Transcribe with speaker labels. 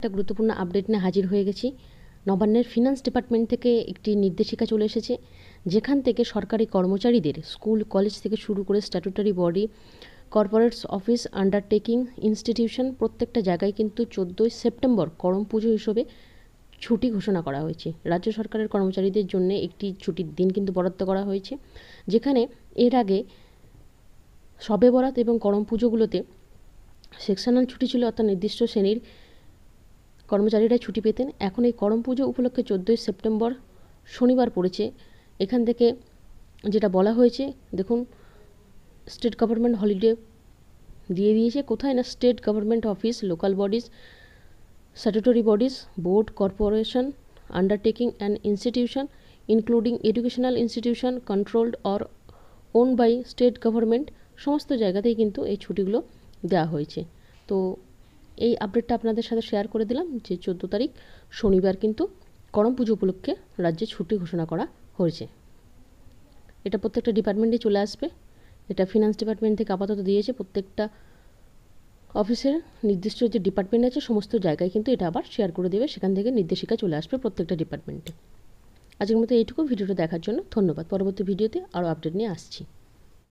Speaker 1: একটা গুরুত্বপূর্ণ আপডেট নিয়ে হাজির হয়ে গেছি। নবান্নের ফিনান্স ডিপার্টমেন্ট থেকে একটি নির্দেশিকা চলে এসেছে, যেখান থেকে সরকারি কর্মচারীদের স্কুল কলেজ থেকে শুরু করে statutory body, corporates office, undertaking institution প্রত্যেকটা জায়গায় কিন্তু 14ই সেপ্টেম্বর করম পুজো হিসেবে ছুটি ঘোষণা করা হয়েছে। রাজ্য সরকারের কর্মচারীদের জন্য একটি ছুটির দিন কিন্তু বরাদ্দ করা হয়েছে, যেখানে এর আগে শবে বরাত এবং করম পুজোগুলোতে সেকশনাল ছুটি ছিল, অর্থাৎ নির্দিষ্ট শ্রেণীর কর্মচারীরা ছুটি পেতেন। এখন এই করম পুজো উপলক্ষে 14ই সেপ্টেম্বর শনিবার পড়েছে। এখান থেকে যেটা বলা হয়েছে, দেখুন, স্টেট গভর্নমেন্ট হলিডে দিয়ে দিয়েছে। কোথায় না, state government office, local bodies, statutory bodies, board, corporation, undertaking and institution including educational institution controlled or own by state government, সমস্ত জায়গাতেই কিন্তু এই ছুটিগুলো দেওয়া হয়েছে। তো এই আপডেটটা আপনাদের সাথে শেয়ার করে দিলাম যে 14 তারিখ শনিবার কিন্তু করম পুজো উপলক্ষে রাজ্যে ছুটি ঘোষণা করা হয়েছে। এটা প্রত্যেকটা ডিপার্টমেন্টে চলে আসবে। এটা ফিনান্স ডিপার্টমেন্ট থেকে আপাতত দিয়েছে। প্রত্যেকটা অফিসের নির্দিষ্ট যে ডিপার্টমেন্ট আছে সমস্ত জায়গায় কিন্তু এটা আবার শেয়ার করে দেবে, সেখান থেকে নির্দেশিকা চলে আসবে প্রত্যেকটা ডিপার্টমেন্টে। আজকের মতো এইটুকু। ভিডিওটা দেখার জন্য ধন্যবাদ। পরবর্তী ভিডিওতে আরও আপডেট নিয়ে আসছি।